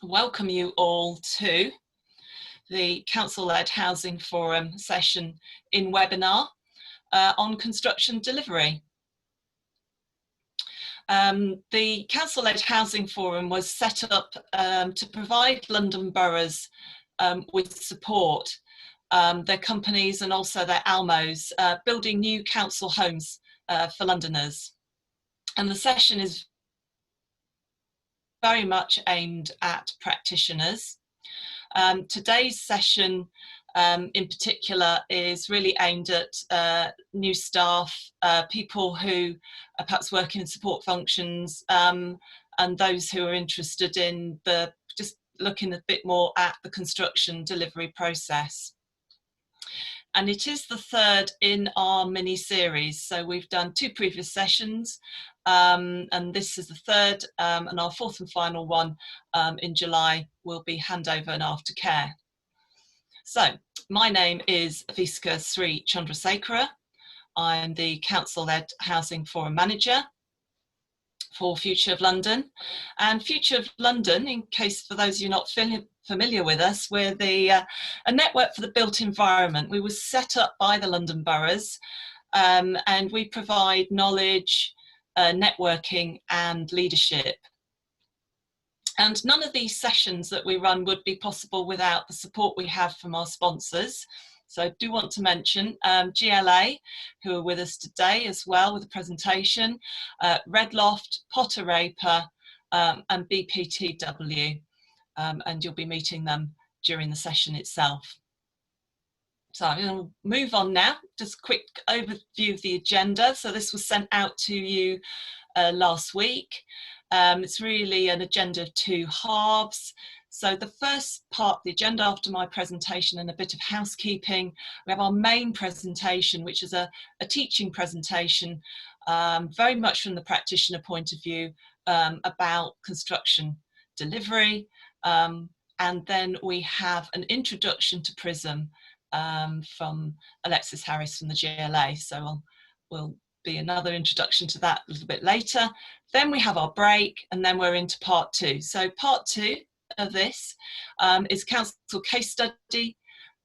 welcome you all to the Council-led Housing Forum session in webinar on construction delivery. The Council-led Housing Forum was set up to provide London boroughs with support, their companies and also their ALMOs, building new council homes for Londoners. And the session is very much aimed at practitioners. Today's session in particular is really aimed at new staff, people who are perhaps working in support functions, and those who are interested in just looking a bit more at the construction delivery process. And it is the third in our mini-series. So we've done 2 previous sessions, and this is the third, and our fourth and final one in July will be handover and aftercare. So my name is Viska Sri Chandrasekhara. I'm the Council-led Housing Forum Manager for Future of London. And Future of London, in case for those of you not familiar with us, we're a network for the built environment. We were set up by the London boroughs, and we provide knowledge, networking and leadership. And none of these sessions that we run would be possible without the support we have from our sponsors. So I do want to mention GLA, who are with us today as well with a presentation, Redloft, Potter Raper, and BPTW, and you'll be meeting them during the session itself. So I'm going to move on now, just a quick overview of the agenda. So this was sent out to you last week. It's really an agenda of 2 halves. So the first part of the agenda after my presentation and a bit of housekeeping, we have our main presentation, which is a teaching presentation, very much from the practitioner point of view, about construction delivery. And then we have an introduction to PRISM from Alexis Harris from the GLA. So we'll be another introduction to that a little bit later. Then we have our break, and then we're into part 2. So part 2 of this is council case study,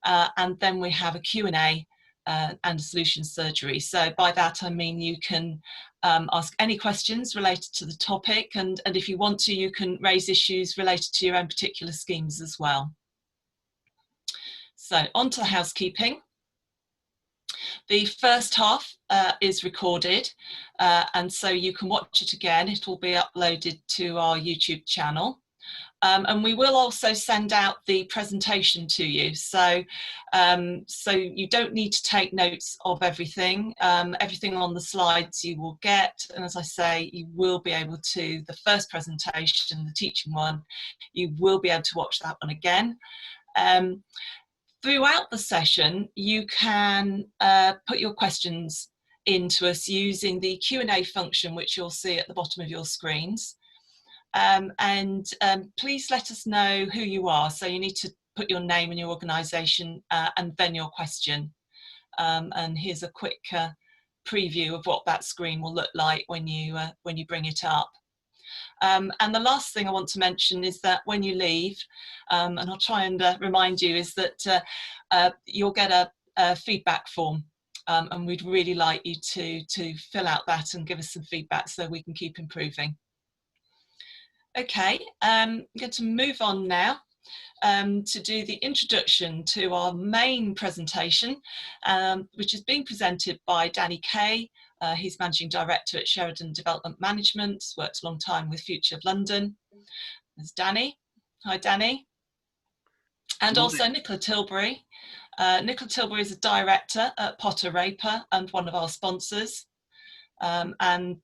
and then we have a Q&A and a solution surgery. So by that I mean you can ask any questions related to the topic, and if you want to, you can raise issues related to your own particular schemes as well. So on to the housekeeping. The first half is recorded, and so you can watch it again. It will be uploaded to our YouTube channel. And we will also send out the presentation to you. So, so you don't need to take notes of everything. Everything on the slides you will get. And as I say, you will be able to, the first presentation, the teaching one, you will be able to watch that one again. Throughout the session, you can put your questions into us using the Q&A function, which you'll see at the bottom of your screens. Please let us know who you are. So you need to put your name and your organisation and then your question. And here's a quick preview of what that screen will look like when you bring it up. And the last thing I want to mention is that when you leave, and I'll try and remind you, is that you'll get a feedback form, and we'd really like you to fill out that and give us some feedback so we can keep improving. Okay, I'm going to move on now to do the introduction to our main presentation, which is being presented by Danny Kay. He's Managing Director at Sheridan Development Management, worked a long time with Future of London. There's Danny. Hi, Danny. And also Nicola Tilbury. Nicola Tilbury is a director at Potter Raper and one of our sponsors. And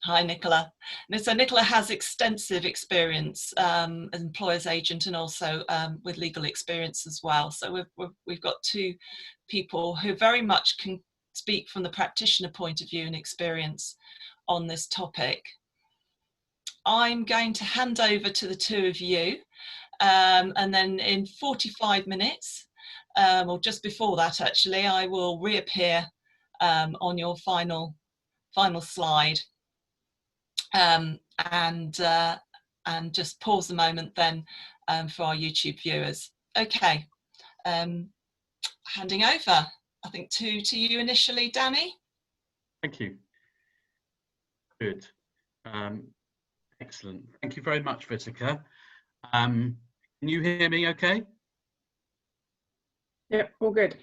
hi, Nicola. So Nicola has extensive experience as employer's agent and also with legal experience as well. So we've got 2 people who very much can speak from the practitioner point of view and experience on this topic. I'm going to hand over to the 2 of you, and then in 45 minutes, or just before that actually, I will reappear on your final slide. and just pause a moment then for our YouTube viewers. Okay, handing over, I think, to you initially, Danny. Thank you. Good. Excellent. Thank you very much, Vitica. Can you hear me okay? Yep, all good.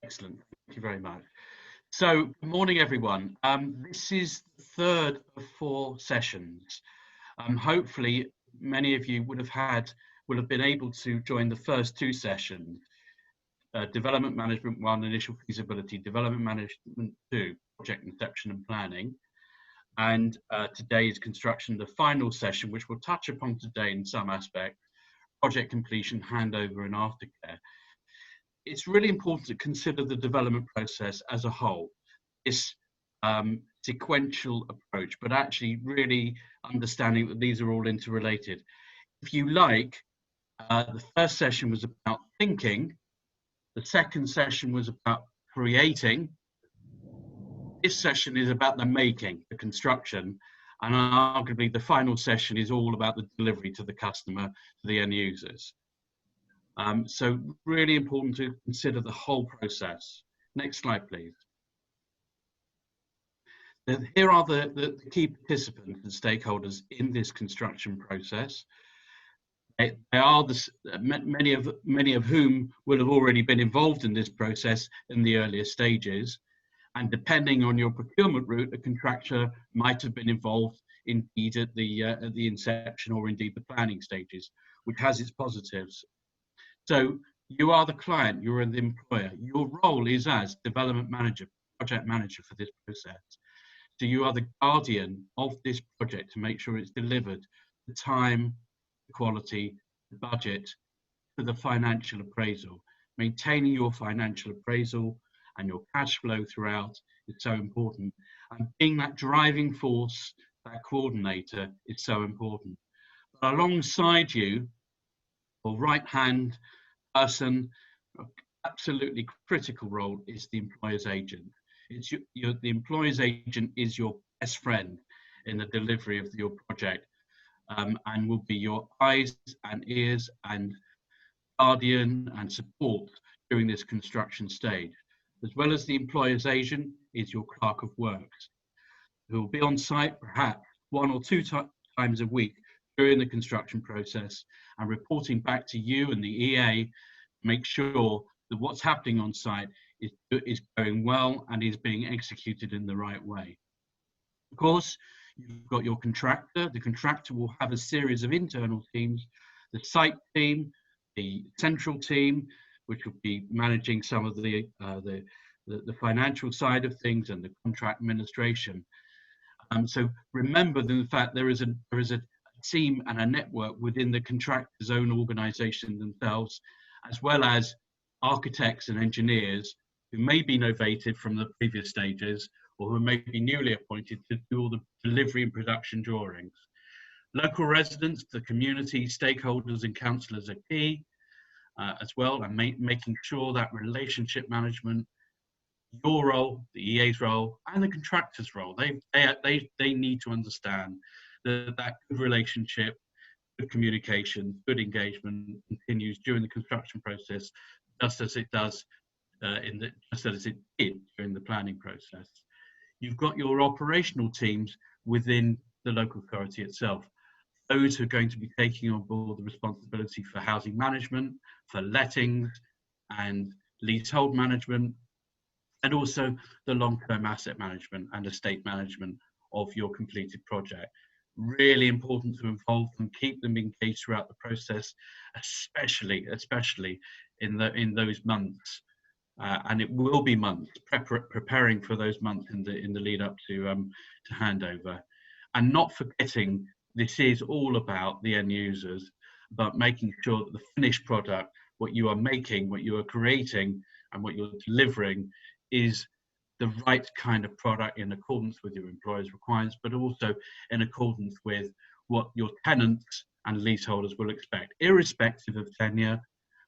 Excellent. Thank you very much. So, good morning, everyone. This is the third of 4 sessions. Hopefully, many of you will have been able to join the first 2 sessions. Development Management 1, Initial Feasibility, Development Management 2, Project Conception and Planning. And today's construction, the final session, which we'll touch upon today in some aspect, project completion, handover and aftercare. It's really important to consider the development process as a whole, this sequential approach, but actually really understanding that these are all interrelated. If you like, the first session was about thinking, the second session was about creating, this session is about the making, the construction, and arguably the final session is all about the delivery to the customer, to the end users. So really important to consider the whole process. Next slide, please. Here are the key participants and stakeholders in this construction process. They are many of whom will have already been involved in this process in the earlier stages. And depending on your procurement route, a contractor might have been involved indeed at the inception or indeed the planning stages, which has its positives. So you are the client, you're the employer. Your role is as development manager, project manager for this process. So you are the guardian of this project to make sure it's delivered, the time, the quality, the budget, to the financial appraisal. Maintaining your financial appraisal and your cash flow throughout is so important. And being that driving force, that coordinator is so important. But alongside you, your right-hand person, absolutely critical role is the employer's agent. It's the employer's agent is your best friend in the delivery of your project, and will be your eyes and ears and guardian and support during this construction stage. As well as the employer's agent is your clerk of works, who will be on site perhaps 1 or 2 times a week during the construction process and reporting back to you and the EA to make sure that what's happening on site is going well and is being executed in the right way. Of course, you've got your contractor. The contractor will have a series of internal teams, the site team, the central team, which will be managing some of the financial side of things and the contract administration. So remember the fact there is a team and a network within the contractor's own organisation themselves, as well as architects and engineers who may be novated from the previous stages or who may be newly appointed to do all the delivery and production drawings. Local residents, the community, stakeholders and councillors are key as well, and making sure that relationship management, your role, the EA's role, and the contractor's role, they need to understand that good relationship, good communication, good engagement continues during the construction process, just as it does just as it did during the planning process. You've got your operational teams within the local authority itself. Those who are going to be taking on board the responsibility for housing management, for lettings and leasehold management, and also the long-term asset management and estate management of your completed project. Really important to involve them, keep them engaged throughout the process, especially in those months. And it will be months preparing for those months in the lead up to handover, and not forgetting this is all about the end users, but making sure that the finished product, what you are making, what you are creating, and what you're delivering is the right kind of product in accordance with your employer's requirements, but also in accordance with what your tenants and leaseholders will expect, irrespective of tenure,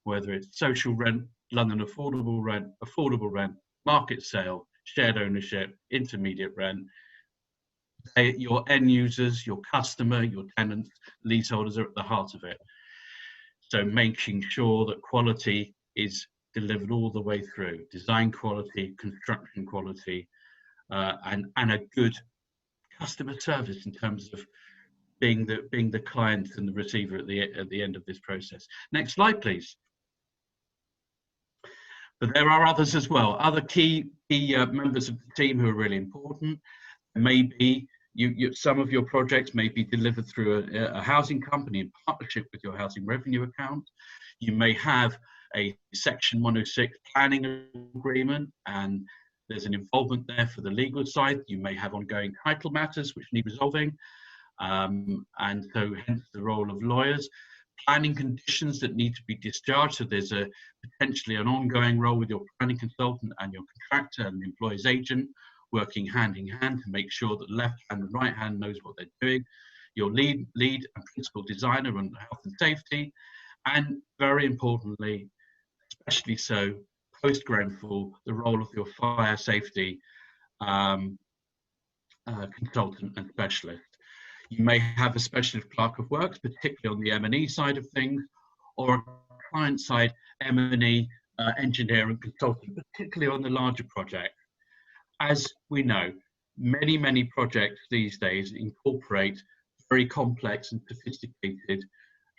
whether it's social rent, London affordable rent, market sale, shared ownership, intermediate rent. Your end users, your customer, your tenants, leaseholders are at the heart of it. So making sure that quality is delivered all the way through, design quality, construction quality, and a good customer service in terms of being the client and the receiver at the end of this process. Next slide, please. But there are others as well, other key members of the team who are really important. Maybe some of your projects may be delivered through a housing company in partnership with your housing revenue account. You may have a Section 106 planning agreement, and there's an involvement there for the legal side. You may have ongoing title matters which need resolving, and so hence the role of lawyers. Planning conditions that need to be discharged, so there's potentially an ongoing role with your planning consultant and your contractor and the employer's agent, working hand in hand to make sure that left hand and right hand knows what they're doing. Your lead and principal designer on health and safety, and very importantly, especially so, post-Grenfell, the role of your fire safety consultant and specialist. You may have a specialist clerk of works, particularly on the M&E side of things, or a client side M&E engineer and consultant, particularly on the larger project. As we know, many projects these days incorporate very complex and sophisticated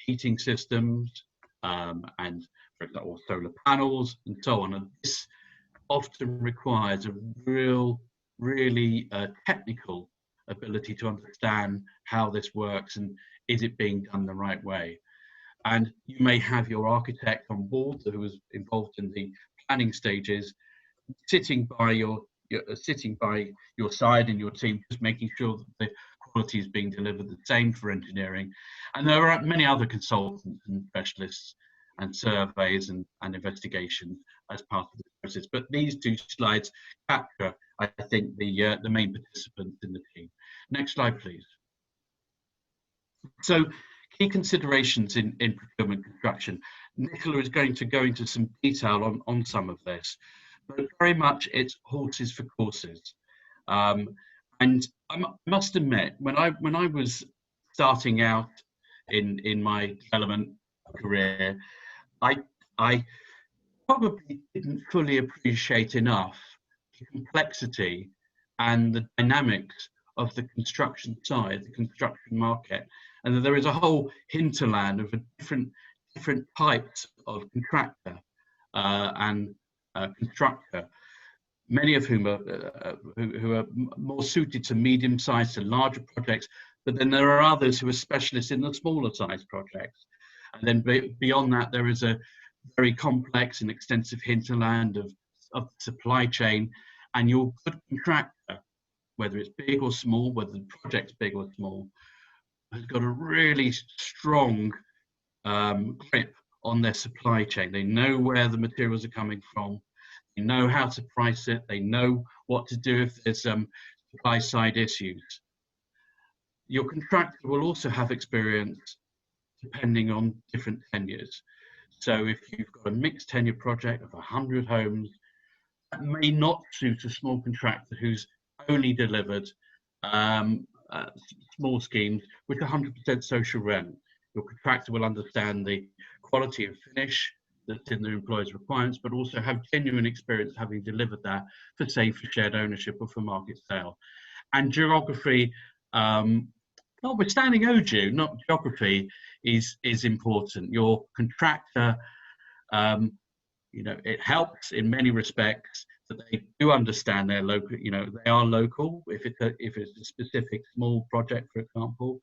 heating systems, and for example, solar panels and so on. And this often requires a really technical ability to understand how this works and is it being done the right way. And you may have your architect on board who was involved in the planning stages, sitting by your side and your team, just making sure that the quality is being delivered. The same for engineering. And there are many other consultants and specialists and surveys and investigations as part of the process. But these two slides capture, I think, the main participants in the team. Next slide, please. So, key considerations in procurement construction. Nicola is going to go into some detail on some of this, but very much it's horses for courses. And I must admit, when I was starting out in my development career, I probably didn't fully appreciate enough the complexity and the dynamics of the construction side, the construction market, and that there is a whole hinterland of different types of contractor and constructor, many of whom who are more suited to medium-sized and larger projects, but then there are others who are specialists in the smaller size projects. And then beyond that, there is a very complex and extensive hinterland of supply chain, and your good contractor, whether it's big or small, whether the project's big or small, has got a really strong grip on their supply chain. They know where the materials are coming from, they know how to price it, they know what to do if there's supply side issues. Your contractor will also have experience depending on different tenures. So if you've got a mixed tenure project of 100 homes, that may not suit a small contractor who's only delivered small schemes with 100% social rent. Your contractor will understand the quality of finish that's in the employer's requirements, but also have genuine experience having delivered that for, say, for shared ownership or for market sale. And geography, notwithstanding OJEU, not geography, is important. Your contractor, it helps in many respects that they do understand their local, they are local. If it's a specific small project, for example,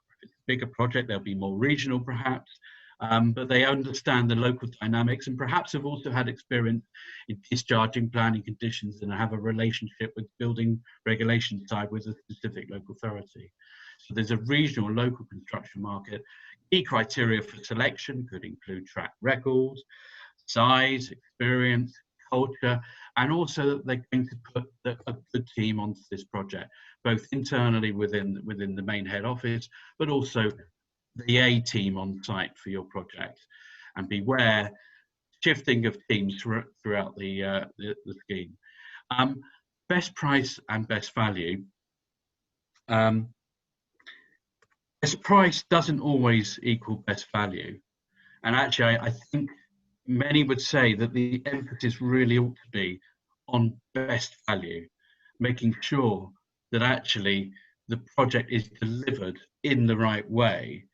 if it's a bigger project, they'll be more regional perhaps, but they understand the local dynamics and perhaps have also had experience in discharging planning conditions and have a relationship with building regulation side with a specific local authority. So there's a regional local construction market. Key criteria for selection could include track records, size, experience, culture, and also that they're going to put a good team onto this project, both internally within the main head office, but also the A team on site for your project. And beware shifting of teams throughout the scheme. Best price and best value. best price doesn't always equal best value. And actually, I think many would say that the emphasis really ought to be on best value, making sure that actually the project is delivered in the right way,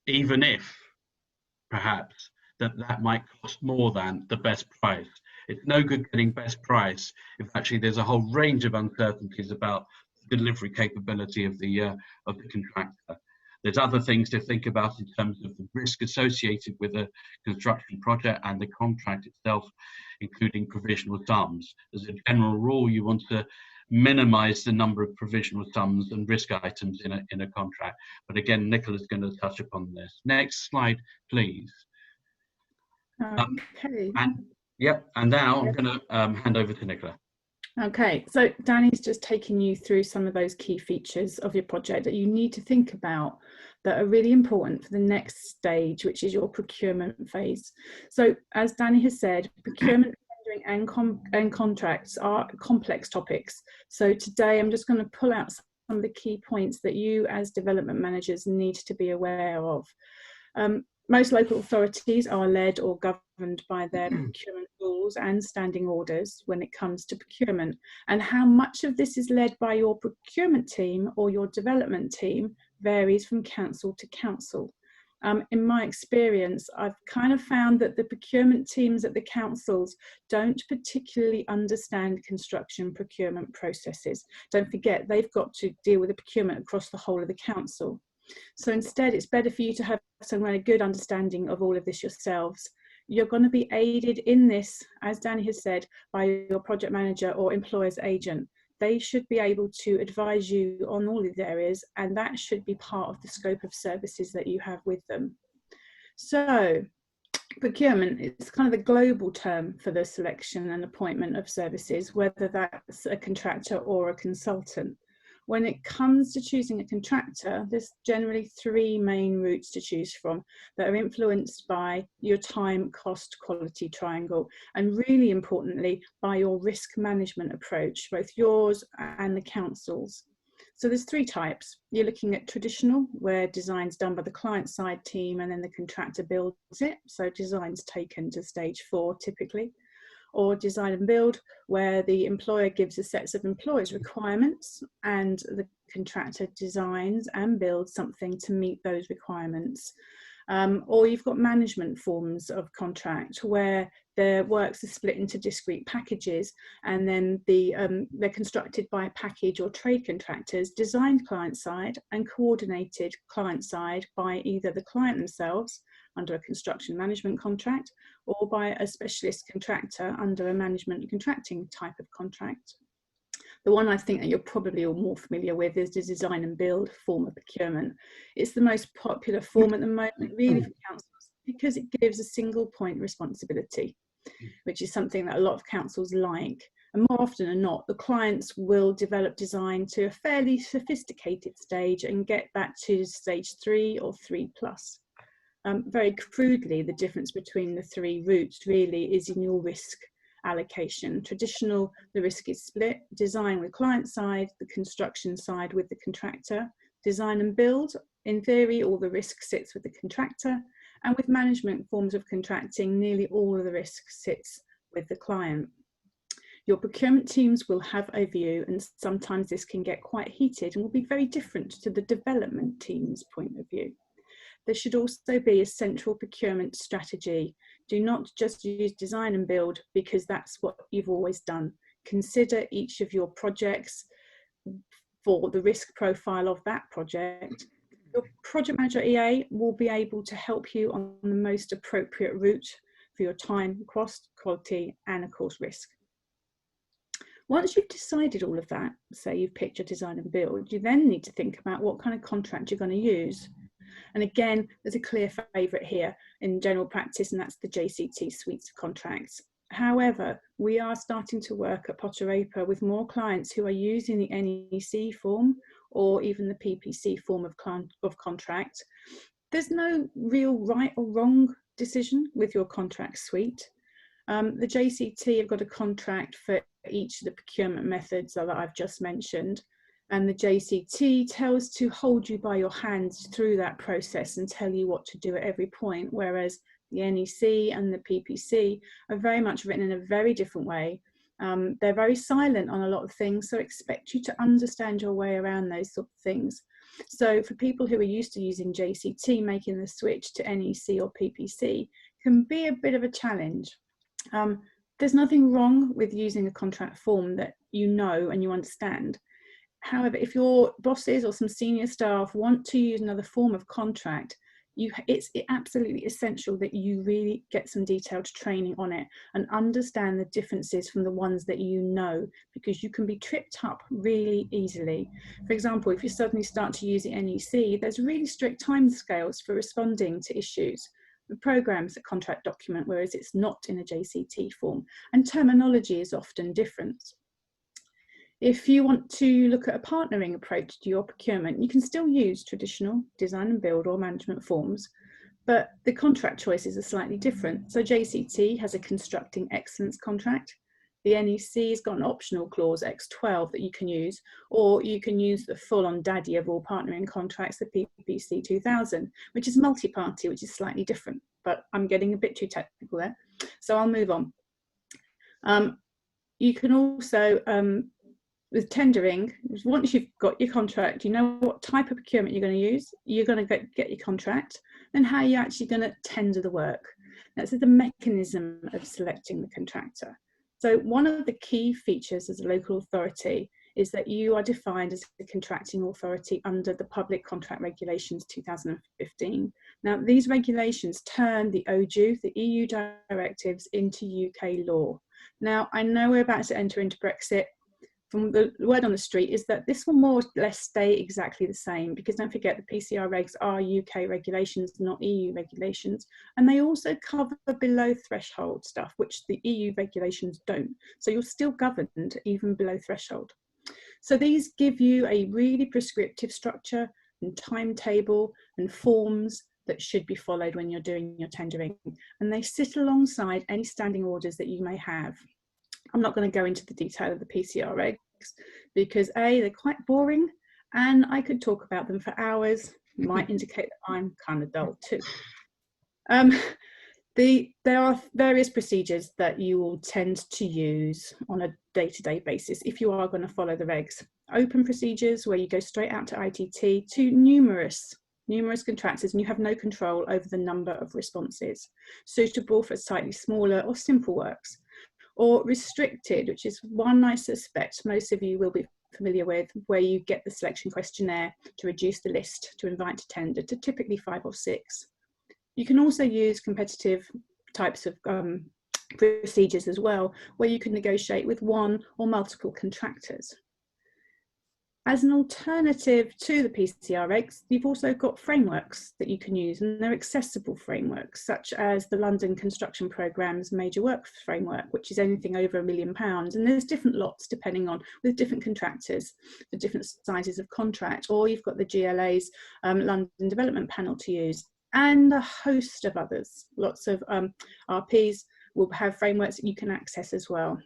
even if perhaps that might cost more than the best price. It's no good getting best price if actually there's a whole range of uncertainties about the delivery capability of the contractor. There's other things to think about in terms of the risk associated with a construction project and the contract itself, including provisional sums. As a general rule, you want to minimize the number of provisional sums and risk items in a contract. But again, Nicola's going to touch upon this. Next slide, please. Okay. And now I'm going to hand over to Nicola. Okay, so Danny's just taken you through some of those key features of your project that you need to think about that are really important for the next stage, which is your procurement phase. So as Danny has said, procurement, tendering and contracts are complex topics. So today I'm just going to pull out some of the key points that you as development managers need to be aware of. Most local authorities are led or governed by their procurement rules and standing orders when it comes to procurement, and how much of this is led by your procurement team or your development team varies from council to council. In my experience, I've kind of found that the procurement teams at the councils don't particularly understand construction procurement processes. Don't forget, they've got to deal with the procurement across the whole of the council. So instead, it's better for you to have some really good understanding of all of this yourselves. You're going to be aided in this, as Danny has said, by your project manager or employer's agent. They should be able to advise you on all these areas, and that should be part of the scope of services that you have with them. So procurement is kind of the global term for the selection and appointment of services, whether that's a contractor or a consultant. When it comes to choosing a contractor, there's generally three main routes to choose from that are influenced by your time, cost, quality triangle, and really importantly, by your risk management approach, both yours and the council's. So there's three types. You're looking at traditional, where design's done by the client side team and then the contractor builds it. So design's taken to stage 4 typically. Or design and build, where the employer gives a set of employees' requirements and the contractor designs and builds something to meet those requirements. Or you've got management forms of contract, where their works are split into discrete packages, and then they're constructed by a package or trade contractors, designed client side and coordinated client side by either the client themselves under a construction management contract, or by a specialist contractor under a management contracting type of contract. The one I think that you're probably all more familiar with is the design and build form of procurement. It's the most popular form at the moment, really, for councils, because it gives a single point responsibility, which is something that a lot of councils like. And more often than not, the clients will develop design to a fairly sophisticated stage and get that to stage 3 or 3+. Very crudely, the difference between the three routes really is in your risk allocation. Traditional, the risk is split: design with client side, the construction side with the contractor. Design and build, in theory, all the risk sits with the contractor, and with management forms of contracting, nearly all of the risk sits with the client. Your procurement teams will have a view, and sometimes this can get quite heated and will be very different to the development team's point of view. There should also be a central procurement strategy. Do not just use design and build because that's what you've always done. Consider each of your projects for the risk profile of that project. Your project manager EA will be able to help you on the most appropriate route for your time, cost, quality, and of course risk. Once you've decided all of that, say you've picked your design and build, you then need to think about what kind of contract you're going to use. And again, there's a clear favourite here in general practice, and that's the JCT suites of contracts. However, we are starting to work at Procurement with more clients who are using the NEC form or even the PPC form of contract. There's no real right or wrong decision with your contract suite. The JCT have got a contract for each of the procurement methods that I've just mentioned. And the JCT tells to hold you by your hands through that process and tell you what to do at every point, whereas the NEC and the PPC are very much written in a very different way. They're very silent on a lot of things, so expect you to understand your way around those sort of things. So for people who are used to using JCT, making the switch to NEC or PPC can be a bit of a challenge. There's nothing wrong with using a contract form that you know and you understand. However, if your bosses or some senior staff want to use another form of contract, it's absolutely essential that you really get some detailed training on it and understand the differences from the ones that you know, because you can be tripped up really easily. For example, if you suddenly start to use the NEC, there's really strict timescales for responding to issues. The program's a contract document, whereas it's not in a JCT form, and terminology is often different. If you want to look at a partnering approach to your procurement, you can still use traditional design and build or management forms, but the contract choices are slightly different. So JCT has a constructing excellence contract. The NEC has got an optional clause X12 that you can use, or you can use the full-on daddy of all partnering contracts, the PPC 2000, which is multi-party, which is slightly different, but I'm getting a bit too technical there, so I'll move on. You can also, with tendering, once you've got your contract, you know what type of procurement you're going to use, you're going to get your contract, and how you're actually going to tender the work. That's the mechanism of selecting the contractor. So one of the key features as a local authority is that you are defined as a contracting authority under the Public Contract Regulations 2015. Now, these regulations turn the OJEU, the EU directives, into UK law. Now, I know we're about to enter into Brexit. From the word on the street is that this will more or less stay exactly the same, because don't forget the PCR regs are UK regulations, not EU regulations, and they also cover below threshold stuff, which the EU regulations don't. So you're still governed even below threshold. So these give you a really prescriptive structure and timetable and forms that should be followed when you're doing your tendering, and they sit alongside any standing orders that you may have. I'm not going to go into the detail of the PCR regs because A, they're quite boring, and I could talk about them for hours. Might indicate that I'm kind of dull too. There are various procedures that you will tend to use on a day-to-day basis if you are going to follow the regs. Open procedures, where you go straight out to ITT, to numerous contractors, and you have no control over the number of responses. Suitable for slightly smaller or simple works. Or restricted, which is one I suspect most of you will be familiar with, where you get the selection questionnaire to reduce the list to invite to tender to typically 5 or 6. You can also use competitive types of procedures as well, where you can negotiate with one or multiple contractors. As an alternative to the PCR regs, you've also got frameworks that you can use, and they're accessible frameworks, such as the London Construction Programme's Major Works Framework, which is anything over £1 million. And there's different lots depending on, with different contractors for different sizes of contract, or you've got the GLA's London Development Panel to use, and a host of others. Lots of RPs will have frameworks that you can access as well.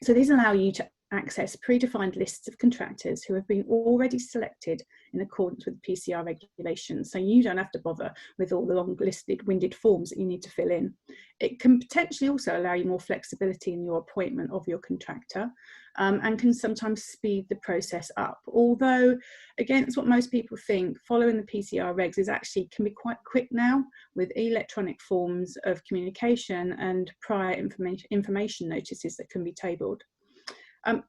So these allow you to access predefined lists of contractors who have been already selected in accordance with the PCR regulations, so you don't have to bother with all the long listed winded forms that you need to fill in. It can potentially also allow you more flexibility in your appointment of your contractor, and can sometimes speed the process up, although against what most people think, following the PCR regs can be quite quick now, with electronic forms of communication and prior information notices that can be tabled.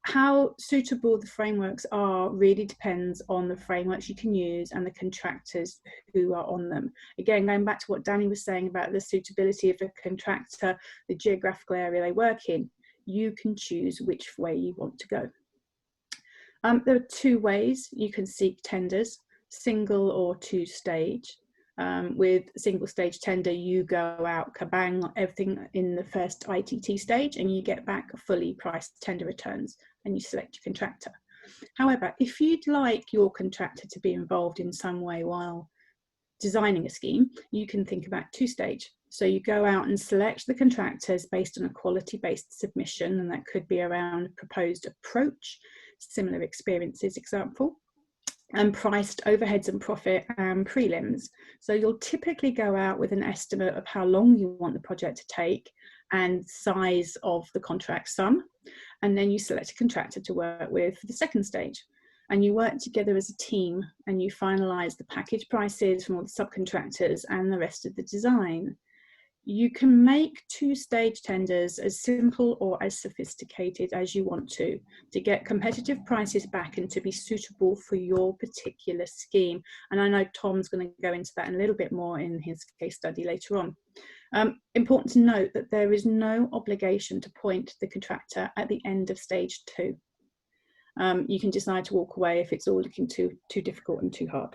How suitable the frameworks are really depends on the frameworks you can use and the contractors who are on them. Again, going back to what Danny was saying about the suitability of a contractor, the geographical area they work in, you can choose which way you want to go. There are 2 ways you can seek tenders, single or 2-stage. With single stage tender, you go out kabang, everything in the first ITT stage, and you get back fully priced tender returns, and you select your contractor. However, if you'd like your contractor to be involved in some way while designing a scheme, you can think about 2-stage. So you go out and select the contractors based on a quality-based submission, and that could be around proposed approach, similar experiences example, and priced overheads and profit and prelims. So you'll typically go out with an estimate of how long you want the project to take and size of the contract sum, and then you select a contractor to work with for the second stage. And you work together as a team and you finalise the package prices from all the subcontractors and the rest of the design. You can make two-stage tenders as simple or as sophisticated as you want to get competitive prices back and to be suitable for your particular scheme. And I know Tom's going to go into that in a little bit more in his case study later on. Important to note that there is no obligation to point the contractor at the end of stage 2. You can decide to walk away if it's all looking too difficult and too hard.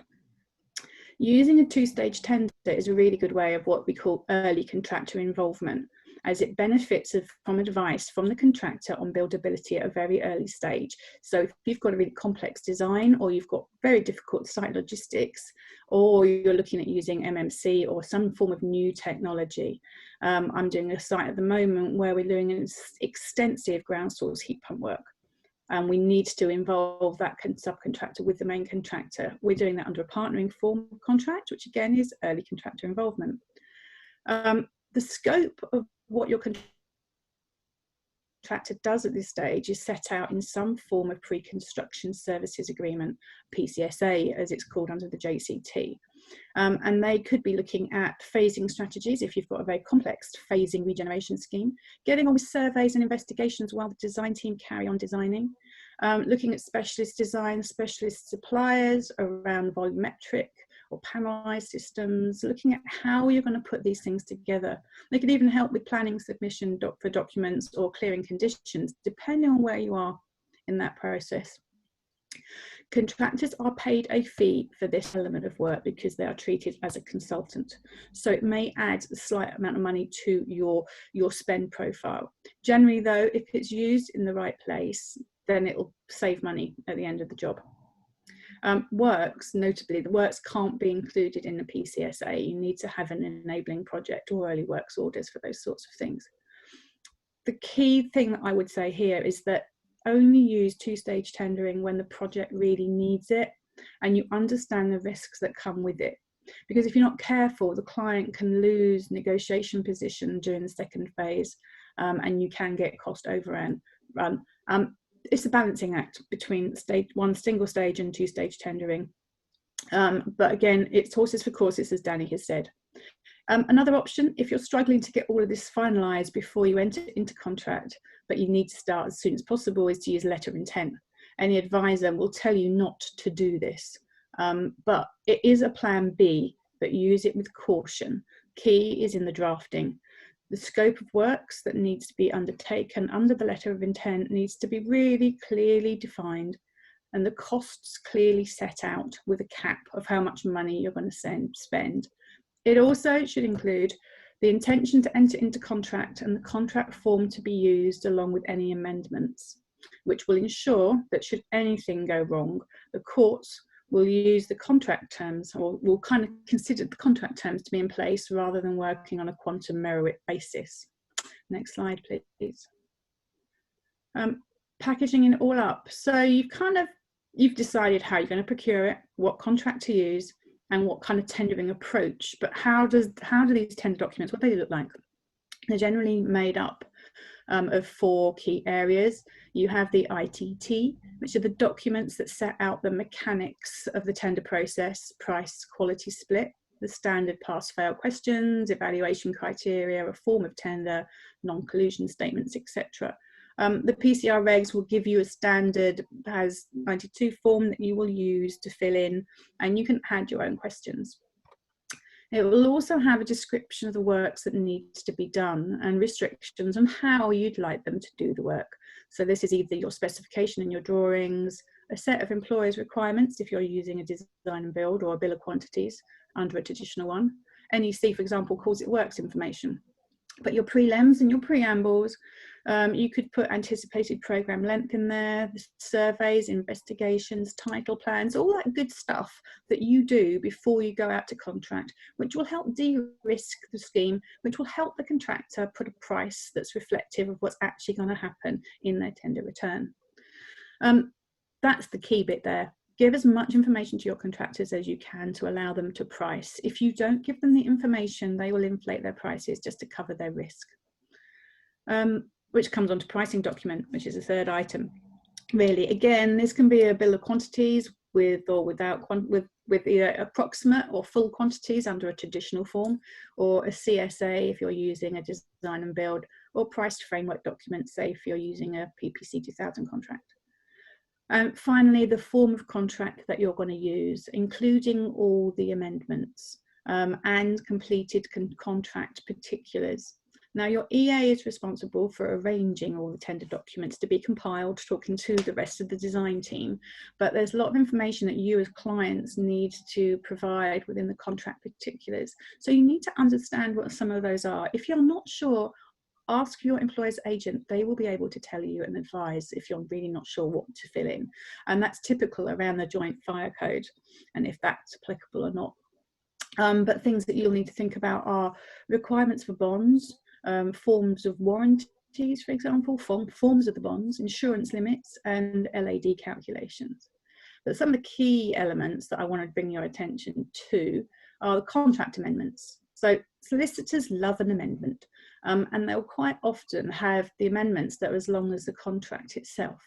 Using a two-stage tender is a really good way of what we call early contractor involvement, as it benefits from advice from the contractor on buildability at a very early stage. So if you've got a really complex design, or you've got very difficult site logistics, or you're looking at using MMC or some form of new technology. I'm doing a site at the moment where we're doing an extensive ground source heat pump work. And we need to involve that subcontractor with the main contractor. We're doing that under a partnering form of contract, which again is early contractor involvement. The scope of what your contractor does at this stage is set out in some form of pre-construction services agreement, PCSA as it's called under the JCT. And they could be looking at phasing strategies if you've got a very complex phasing regeneration scheme, getting on with surveys and investigations while the design team carry on designing, looking at specialist design, specialist suppliers around volumetric or panelized systems, looking at how you're going to put these things together. They could even help with planning submission for documents or clearing conditions, depending on where you are in that process. Contractors are paid a fee for this element of work because they are treated as a consultant. So it may add a slight amount of money to your spend profile. Generally though, if it's used in the right place, then it will save money at the end of the job. Works, notably, the works can't be included in the PCSA. You need to have an enabling project or early works orders for those sorts of things. The key thing that I would say here is that only use two-stage tendering when the project really needs it and you understand the risks that come with it. Because if you're not careful, the client can lose negotiation position during the second phase and you can get cost overrun. It's a balancing act between stage one, single stage, and two-stage tendering. But again, it's horses for courses, as Danny has said. Another option, if you're struggling to get all of this finalised before you enter into contract, but you need to start as soon as possible, is to use letter of intent. Any advisor will tell you not to do this, but it is a plan B, but use it with caution. Key is in the drafting. The scope of works that needs to be undertaken under the letter of intent needs to be really clearly defined, and the costs clearly set out with a cap of how much money you're going to spend. It also should include the intention to enter into contract and the contract form to be used along with any amendments, which will ensure that should anything go wrong, the courts will use the contract terms, or will kind of consider the contract terms to be in place rather than working on a quantum merit basis. Next slide, please. Packaging it all up. So you've decided how you're going to procure it, what contract to use, and what kind of tendering approach. But how do these tender documents, what do they look like? They're generally made up of 4 key areas. You have the ITT, which are the documents that set out the mechanics of the tender process, price, quality split, the standard pass-fail questions, evaluation criteria, a form of tender, non-collusion statements, etc. The PCR regs will give you a standard PAS 92 form that you will use to fill in, and you can add your own questions. It will also have a description of the works that needs to be done and restrictions on how you'd like them to do the work. So this is either your specification in your drawings, a set of employers' requirements if you're using a design and build or a bill of quantities under a traditional one. NEC, for example, calls it works information. But your prelims and your preambles, you could put anticipated programme length in there, the surveys, investigations, title plans, all that good stuff that you do before you go out to contract, which will help de-risk the scheme, which will help the contractor put a price that's reflective of what's actually going to happen in their tender return. that's the key bit there. Give as much information to your contractors as you can to allow them to price. If you don't give them the information, they will inflate their prices just to cover their risk. Which comes on to pricing document, which is the third item. Really, again, this can be a bill of quantities with or without, with either approximate or full quantities under a traditional form, or a CSA if you're using a design and build, or priced framework document, say if you're using a PPC 2000 contract. And finally, the form of contract that you're going to use, including all the amendments and completed contract particulars. Now, your EA is responsible for arranging all the tender documents to be compiled, talking to the rest of the design team, but there's a lot of information that you as clients need to provide within the contract particulars. So you need to understand what some of those are. If you're not sure, ask your employer's agent. They will be able to tell you and advise if you're really not sure what to fill in. And that's typical around the joint fire code and if that's applicable or not. But things that you'll need to think about are requirements for bonds, forms of warranties, for example, forms of the bonds, insurance limits, and LAD calculations. But some of the key elements that I want to bring your attention to are the contract amendments. So solicitors love an amendment, and they'll quite often have the amendments that are as long as the contract itself.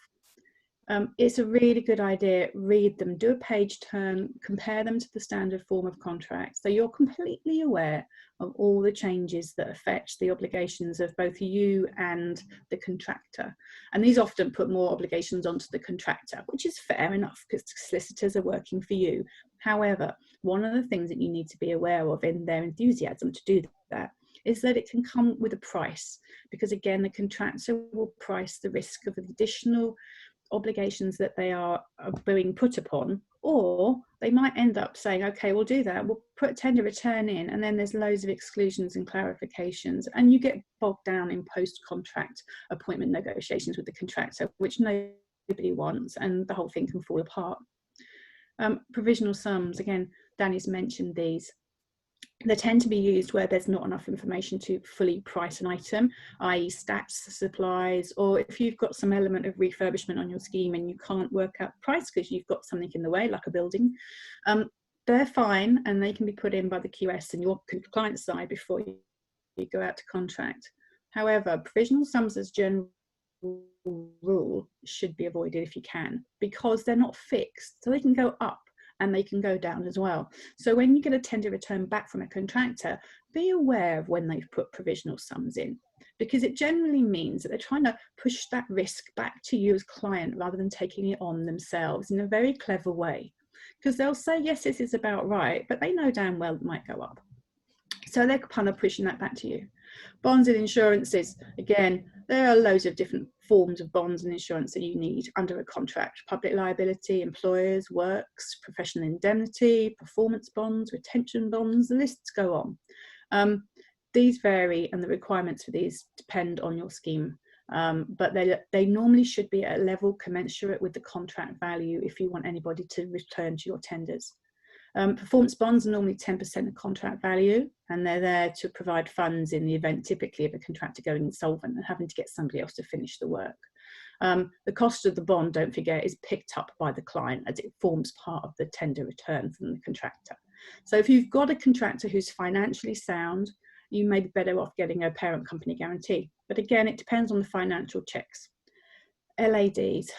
It's a really good idea, read them, do a page turn, compare them to the standard form of contract, so you're completely aware of all the changes that affect the obligations of both you and the contractor. And these often put more obligations onto the contractor, which is fair enough because solicitors are working for you. However, one of the things that you need to be aware of in their enthusiasm to do that is that it can come with a price, because again, the contractor will price the risk of additional obligations that they are being put upon, or they might end up saying, okay, we'll do that, we'll put a tender return in, and then there's loads of exclusions and clarifications, and you get bogged down in post-contract appointment negotiations with the contractor, which nobody wants, and the whole thing can fall apart. Provisional sums, again, Danny's mentioned these. They tend to be used where there's not enough information to fully price an item, i.e. stats, supplies, or if you've got some element of refurbishment on your scheme and you can't work out price because you've got something in the way, like a building, they're fine and they can be put in by the QS and your client side before you go out to contract. However, provisional sums as general rule should be avoided if you can, because they're not fixed, so they can go up and they can go down as well. So when you get a tender return back from a contractor, be aware of when they've put provisional sums in, because it generally means that they're trying to push that risk back to you as client rather than taking it on themselves in a very clever way. Because they'll say, yes, this is about right, but they know damn well it might go up. So they're kind of pushing that back to you. Bonds and insurances, again, there are loads of different forms of bonds and insurance that you need under a contract: public liability, employers, works, professional indemnity, performance bonds, retention bonds, the lists go on. These vary and the requirements for these depend on your scheme, but they normally should be at a level commensurate with the contract value if you want anybody to return to your tenders. Performance bonds are normally 10% of contract value, and they're there to provide funds in the event typically of a contractor going insolvent and having to get somebody else to finish the work. The cost of the bond, don't forget, is picked up by the client as it forms part of the tender return from the contractor. So if you've got a contractor who's financially sound, you may be better off getting a parent company guarantee. But again, it depends on the financial checks. LADs,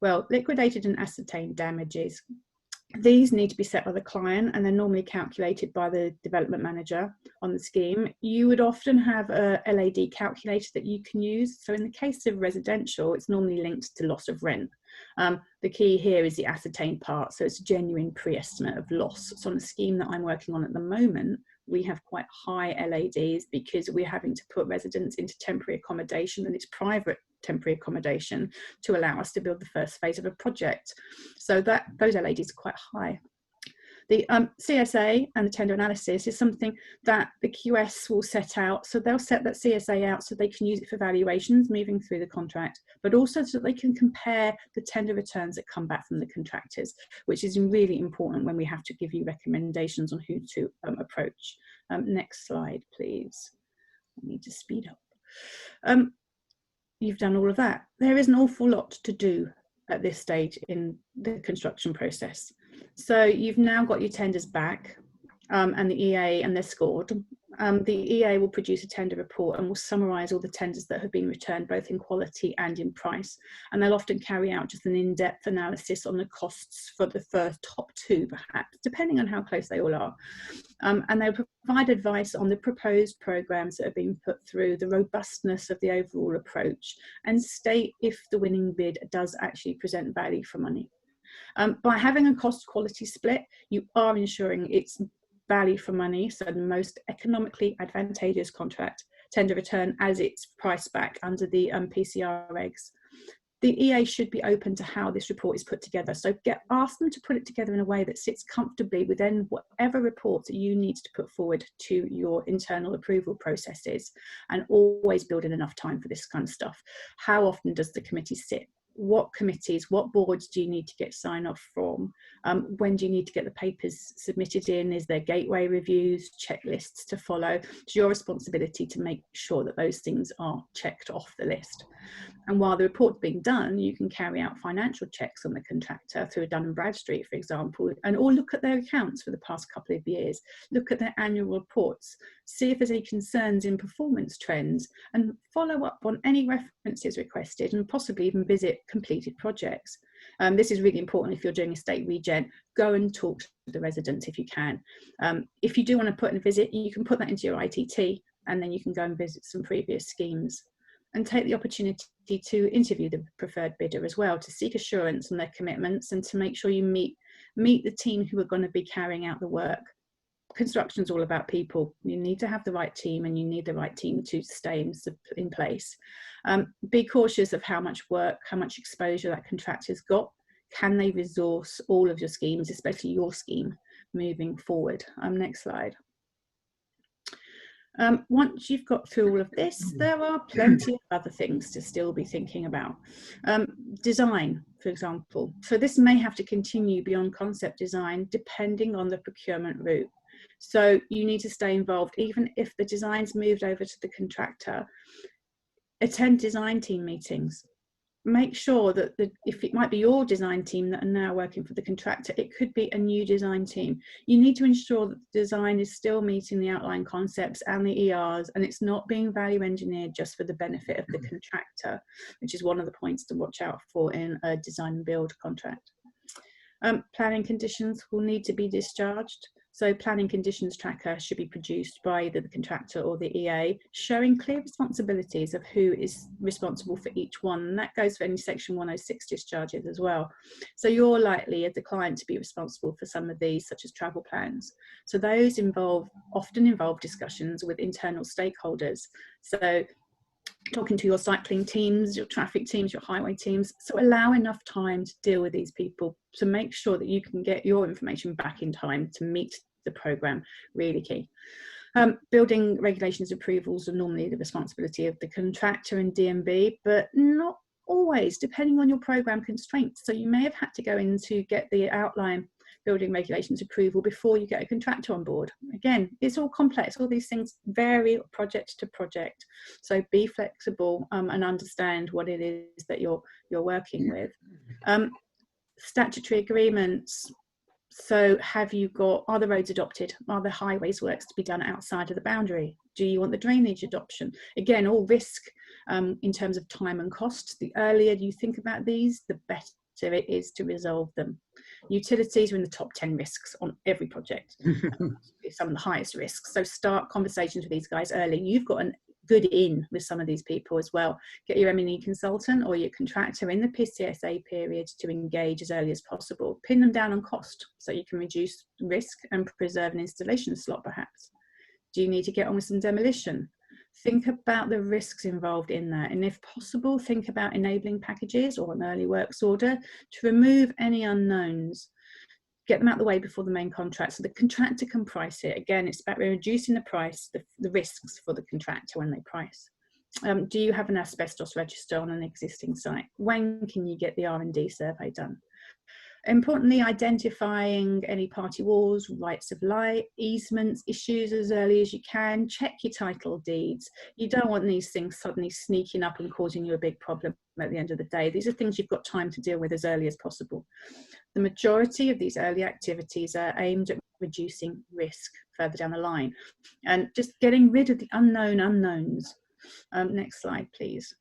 well, liquidated and ascertained damages. These need to be set by the client, and they're normally calculated by the development manager on the scheme. You would often have a LAD calculator that you can use. So in the case of residential, it's normally linked to loss of rent. The key here is the ascertained part. So it's a genuine pre-estimate of loss. So on the scheme that I'm working on at the moment, we have quite high LADs because we're having to put residents into temporary accommodation, and it's private temporary accommodation to allow us to build the first phase of a project. So those LADs are quite high. The CSA and the tender analysis is something that the QS will set out. So they'll set that CSA out so they can use it for valuations moving through the contract, but also so that they can compare the tender returns that come back from the contractors, which is really important when we have to give you recommendations on who to approach. Next slide, please. I need to speed up. You've done all of that. There is an awful lot to do at this stage in the construction process. So you've now got your tenders back, and the EA, and they're scored. The EA will produce a tender report and will summarise all the tenders that have been returned, both in quality and in price. And they'll often carry out just an in-depth analysis on the costs for the first top two, perhaps, depending on how close they all are. And they'll provide advice on the proposed programmes that have been put through, the robustness of the overall approach, and state if the winning bid does actually present value for money. By having a cost quality split, you are ensuring it's value for money, so the most economically advantageous contract tender return as it's priced back under the PCR regs. The EA should be open to how this report is put together, so ask them to put it together in a way that sits comfortably within whatever reports that you need to put forward to your internal approval processes, and always build in enough time for this kind of stuff. How often does the committee sit? What committees, what boards do you need to get sign off from? When do you need to get the papers submitted in? Is there gateway reviews, checklists to follow? It's your responsibility to make sure that those things are checked off the list. And while the report's being done, you can carry out financial checks on the contractor through Dun & Bradstreet, for example, or look at their accounts for the past couple of years, look at their annual reports, see if there's any concerns in performance trends, and follow up on any references requested, and possibly even visit completed projects. This is really important if you're doing estate regen. Go and talk to the residents if you can. If you do want to put in a visit, you can put that into your ITT, and then you can go and visit some previous schemes. And take the opportunity to interview the preferred bidder as well, to seek assurance on their commitments and to make sure you meet the team who are going to be carrying out the work. Construction is all about people. You need to have the right team, and you need the right team to stay in place. Be cautious of how much work, how much exposure that contractor's got. Can they resource all of your schemes, especially your scheme, moving forward? Next slide. Once you've got through all of this, there are plenty of other things to still be thinking about. Design, for example. So this may have to continue beyond concept design, depending on the procurement route. So you need to stay involved, even if the design's moved over to the contractor. Attend design team meetings. Make sure that if it might be your design team that are now working for the contractor, it could be a new design team. You need to ensure that the design is still meeting the outline concepts and the ERs, and it's not being value engineered just for the benefit of the contractor, which is one of the points to watch out for in a design and build contract. Planning conditions will need to be discharged. So planning conditions tracker should be produced by either the contractor or the EA, showing clear responsibilities of who is responsible for each one. And that goes for any Section 106 discharges as well. So you're likely as the client to be responsible for some of these, such as travel plans. So those often involve discussions with internal stakeholders. So talking to your cycling teams, your traffic teams, your highway teams. So allow enough time to deal with these people to make sure that you can get your information back in time to meet the programme, really key. Building regulations approvals are normally the responsibility of the contractor and DMB, but not always, depending on your programme constraints. So you may have had to go in to get the outline building regulations approval before you get a contractor on board. Again, it's all complex. All these things vary project to project. So be flexible and understand what it is that you're working with. Statutory agreements. So are the roads adopted? Are the highways works to be done outside of the boundary? Do you want the drainage adoption? Again, all risk in terms of time and cost. The earlier you think about these, the better it is to resolve them. Utilities are in the top 10 risks on every project. Some of the highest risks. So start conversations with these guys early. You've got a good in with some of these people as well. Get your M&E consultant or your contractor in the PCSA period to engage as early as possible. Pin them down on cost so you can reduce risk and preserve an installation slot perhaps. Do you need to get on with some demolition? Think about the risks involved in that, and if possible, think about enabling packages or an early works order to remove any unknowns. Get them out of the way before the main contract so the contractor can price it. Again, it's about reducing the price, the risks for the contractor when they price. Do you have an asbestos register on an existing site? When can you get the R&D survey done? Importantly, identifying any party walls, rights of light, easements, issues as early as you can. Check your title deeds. You don't want these things suddenly sneaking up and causing you a big problem at the end of the day. These are things you've got time to deal with as early as possible. The majority of these early activities are aimed at reducing risk further down the line and just getting rid of the unknown unknowns. Next slide, please.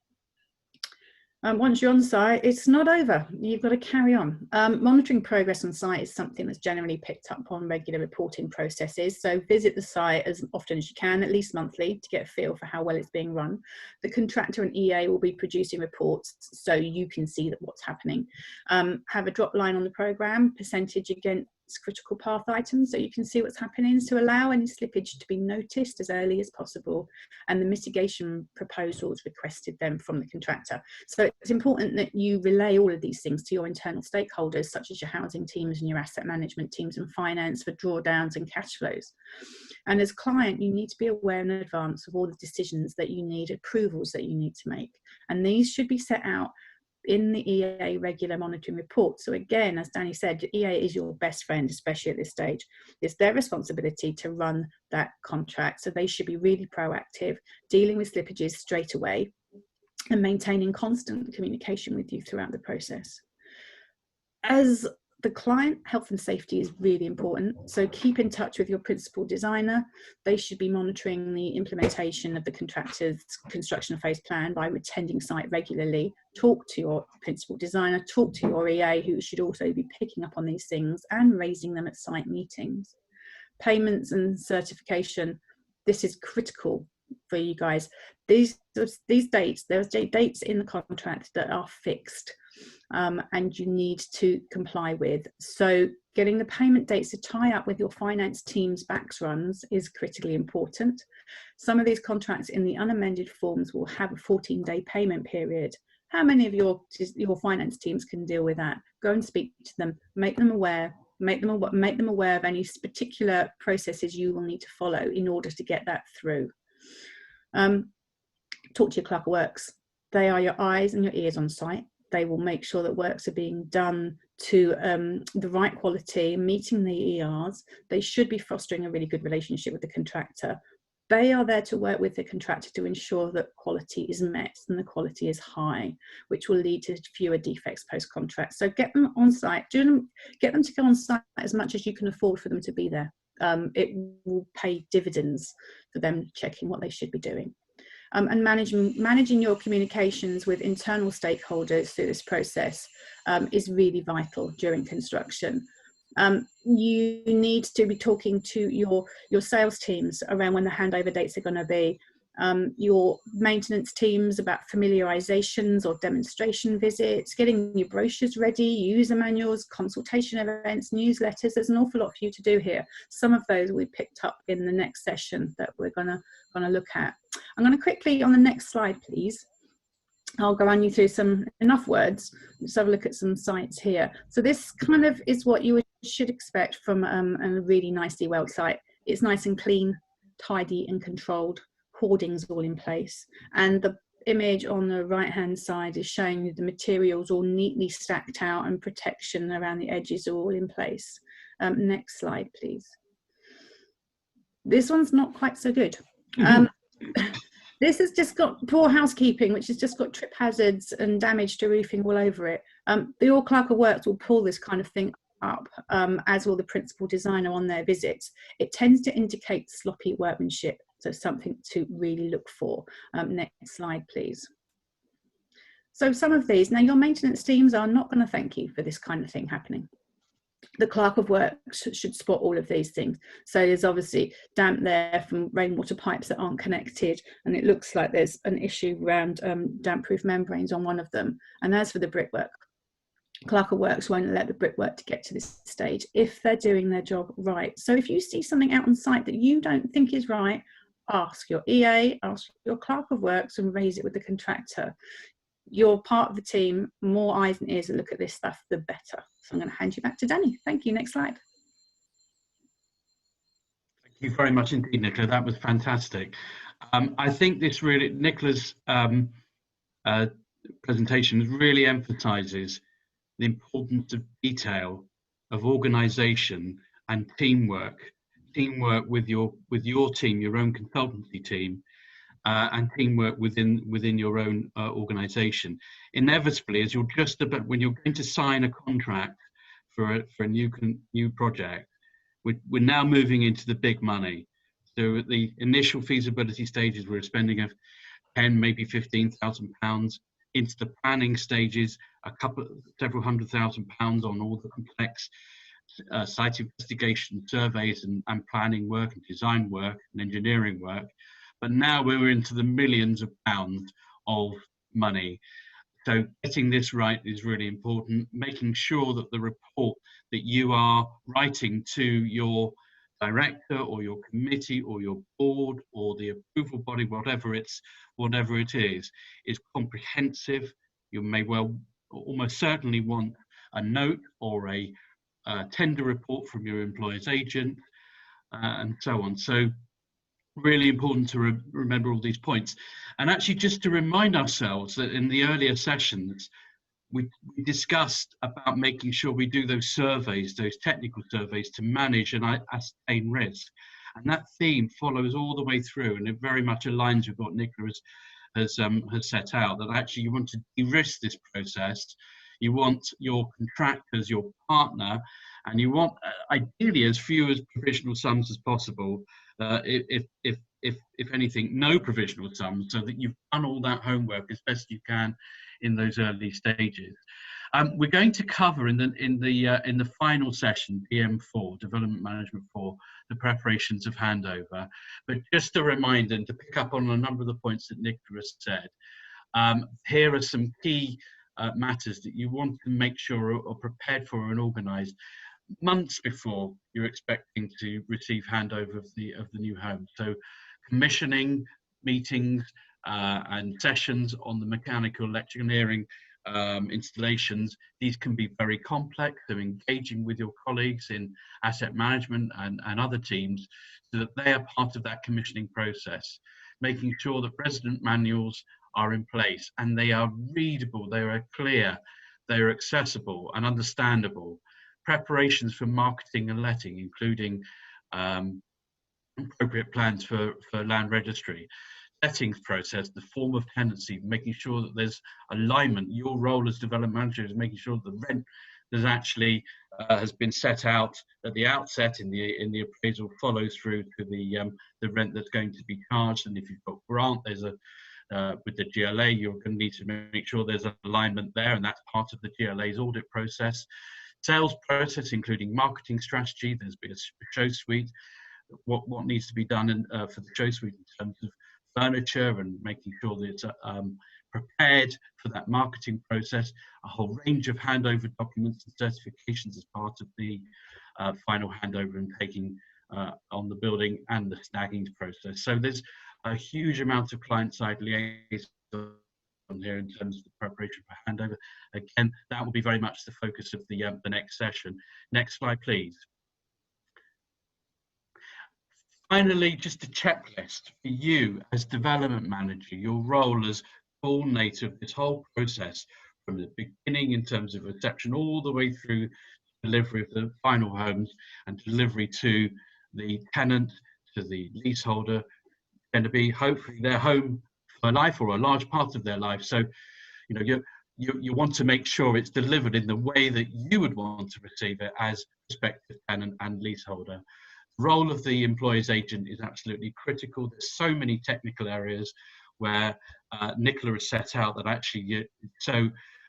Once you're on site, it's not over. You've got to carry on. Monitoring progress on site is something that's generally picked up on regular reporting processes. So visit the site as often as you can, at least monthly, to get a feel for how well it's being run. The contractor and EA will be producing reports so you can see that what's happening. Have a drop line on the programme, percentage against critical path items, so you can see what's happening, to allow any slippage to be noticed as early as possible, and the mitigation proposals requested then from the contractor. So it's important that you relay all of these things to your internal stakeholders, such as your housing teams and your asset management teams and finance for drawdowns and cash flows. And as client, you need to be aware in advance of all the decisions that you need, approvals that you need to make, and these should be set out in the EA regular monitoring report. So again, as Danny said, EA is your best friend, especially at this stage. It's their responsibility to run that contract, so they should be really proactive, dealing with slippages straight away and maintaining constant communication with you throughout the process. As the client, health and safety is really important, so keep in touch with your principal designer. They should be monitoring the implementation of the contractor's construction phase plan by attending site regularly. Talk to your principal designer, talk to your EA, who should also be picking up on these things and raising them at site meetings. Payments and certification, this is critical for you guys. These dates, there's dates in the contract that are fixed. And you need to comply with. So getting the payment dates to tie up with your finance team's backs runs is critically important. Some of these contracts in the unamended forms will have a 14-day payment period. How many of your finance teams can deal with that? Go and speak to them, make them aware of any particular processes you will need to follow in order to get that through. Talk to your clerk of works. They are your eyes and your ears on site. They will make sure that works are being done to the right quality, meeting the ERs. They should be fostering a really good relationship with the contractor. They are there to work with the contractor to ensure that quality is met and the quality is high, which will lead to fewer defects post-contract. So get them on site, get them to go on site as much as you can afford for them to be there. It will pay dividends for them checking what they should be doing. And managing your communications with internal stakeholders through this process is really vital during construction. You need to be talking to your sales teams around when the handover dates are going to be, your maintenance teams about familiarizations or demonstration visits, getting your brochures ready, user manuals, consultation events, newsletters. There's an awful lot for you to do here. Some of those we picked up in the next session that we're going to look at. I'm going to quickly, on the next slide, please. I'll go run you through enough words. Let's have a look at some sites here. So this kind of is what you should expect from a really nicely well site. It's nice and clean, tidy and controlled. Hoardings all in place, and the image on the right hand side is showing you the materials all neatly stacked out and protection around the edges are all in place. Next slide, please. This one's not quite so good. This has just got poor housekeeping, which has just got trip hazards and damage to roofing all over it. The All Clerk of Works will pull this kind of thing up, as will the principal designer on their visits. It tends to indicate sloppy workmanship, so something to really look for. Next slide, please. So some of these, now your maintenance teams are not going to thank you for this kind of thing happening. The Clerk of Works should spot all of these things. So there's obviously damp there from rainwater pipes that aren't connected, and it looks like there's an issue around damp-proof membranes on one of them. And as for the brickwork, Clerk of Works won't let the brickwork to get to this stage if they're doing their job right. So if you see something out on site that you don't think is right, ask your EA, ask your Clerk of Works and raise it with the contractor. You're part of the team. More eyes and ears that look at this stuff, the better. So I'm going to hand you back to Danny. Thank you. Next slide. Thank you very much indeed, Nicola. That was fantastic. I think this really, Nicola's presentation really emphasises the importance of detail, of organisation and teamwork with your team, your own consultancy team, and teamwork within your own organisation. Inevitably, as when you're going to sign a contract for a new project, we're now moving into the big money. So at the initial feasibility stages, we're spending maybe £15,000. Into the planning stages, several £100,000 on all the complex site investigation, surveys and planning work and design work and engineering work. But now we're into the millions of pounds of money. So getting this right is really important, making sure that the report that you are writing to your director or your committee or your board or the approval body, whatever it is comprehensive. You may well almost certainly want a note or a tender report from your employer's agent, and so on. So really important to remember all these points. And actually, just to remind ourselves that in the earlier sessions, we discussed about making sure we do those surveys, those technical surveys, to manage and ascertain risk. And that theme follows all the way through, and it very much aligns with what Nicola has set out, that actually you want to de-risk this process. You want your contractors, your partner, and you want ideally as few as provisional sums as possible. If anything, no provisional sums, so that you've done all that homework as best you can in those early stages. We're going to cover in the final session, PM4, Development Management 4, the preparations of handover. But just a reminder, and to pick up on a number of the points that Nicola said, here are some key matters that you want to make sure are prepared for and organised months before you're expecting to receive handover of the new home. So commissioning meetings and sessions on the mechanical, electrical engineering installations. These can be very complex, so engaging with your colleagues in asset management and other teams so that they are part of that commissioning process, making sure that resident manuals are in place and they are readable, they are clear, they are accessible and understandable. Preparations for marketing and letting, including appropriate plans for land registry, lettings process, the form of tenancy, making sure that there's alignment. Your role as development manager is making sure that the rent that actually has been set out at the outset in the appraisal follows through to the rent that's going to be charged. And if you've got grant, there's with the GLA, you're going to need to make sure there's alignment there, and that's part of the GLA's audit process. Sales process, including marketing strategy. There's been a show suite. What needs to be done for the show suite in terms of furniture and making sure that it's prepared for that marketing process. A whole range of handover documents and certifications as part of the final handover and taking on the building and the snagging process. So there's a huge amount of client-side liaison here in terms of the preparation for handover. Again, that will be very much the focus of the next session. Next slide, please. Finally, just a checklist for you as development manager, your role as coordinator of this whole process from the beginning in terms of reception all the way through delivery of the final homes and delivery to the tenant, to the leaseholder, going to be hopefully their home for life or a large part of their life. So, you know, you want to make sure it's delivered in the way that you would want to receive it as prospective tenant and leaseholder. The role of the employer's agent is absolutely critical. There's so many technical areas where Nicola has set out that actually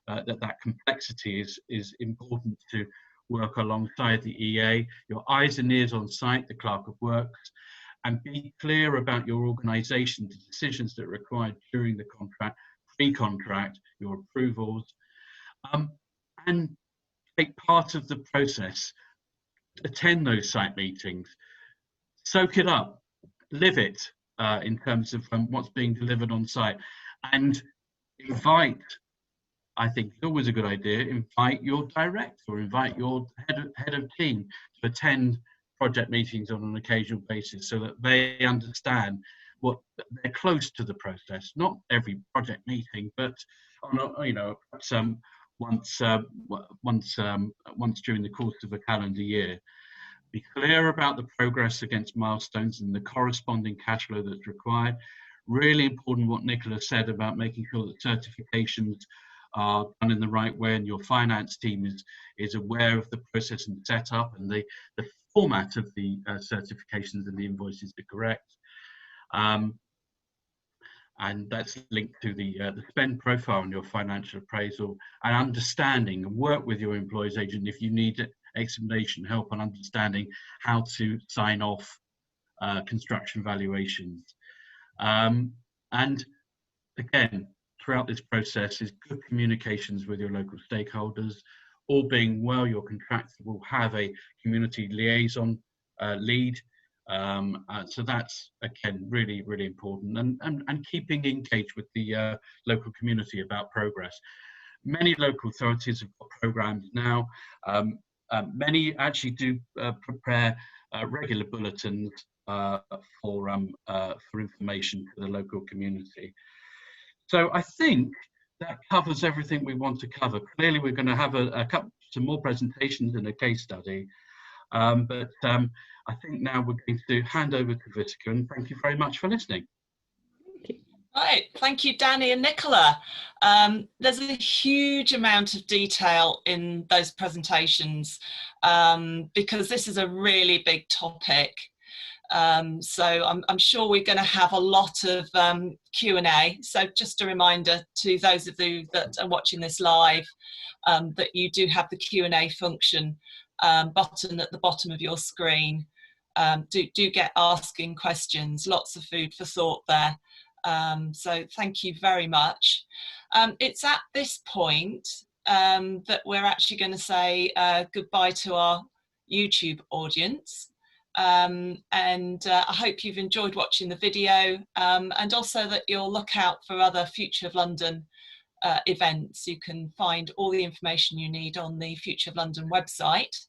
that complexity is important to work alongside the EA, your eyes and ears on site, the clerk of works, and be clear about your organisation, the decisions that are required during the contract, pre-contract, your approvals, and take part of the process. Attend those site meetings, soak it up, live it in terms of what's being delivered on site, and invite, I think it's always a good idea, invite your director or invite your head of team to attend project meetings on an occasional basis so that they understand what they're close to the process. Not every project meeting, but on a, perhaps once during the course of a calendar year. Be clear about the progress against milestones and the corresponding cash flow that's required. Really important what Nicola said about making sure that certifications are done in the right way, and your finance team is aware of the process and setup, and the format of the certifications and the invoices are correct. And that's linked to the spend profile on your financial appraisal, and understanding and work with your employer's agent if you need explanation, help on understanding how to sign off construction valuations. And again, throughout this process is good communications with your local stakeholders. All being well, your contractor will have a community liaison lead. So that's, again, really, really important, and keeping engaged with the local community about progress. Many local authorities have got programs now. Many actually do prepare regular bulletins for information to the local community. So I think that covers everything we want to cover. Clearly, we're going to have some more presentations and a case study. But I think now we're going to hand over to Vitica, and thank you very much for listening. Right, thank you, Danny and Nicola. There's a huge amount of detail in those presentations because this is a really big topic. So I'm sure we're going to have a lot of Q&A. So just a reminder to those of you that are watching this live that you do have the Q&A function button at the bottom of your screen. Do get asking questions, lots of food for thought there. So thank you very much. It's at this point that we're actually going to say goodbye to our YouTube audience. And I hope you've enjoyed watching the video, and also that you'll look out for other Future of London events. You can find all the information you need on the Future of London website.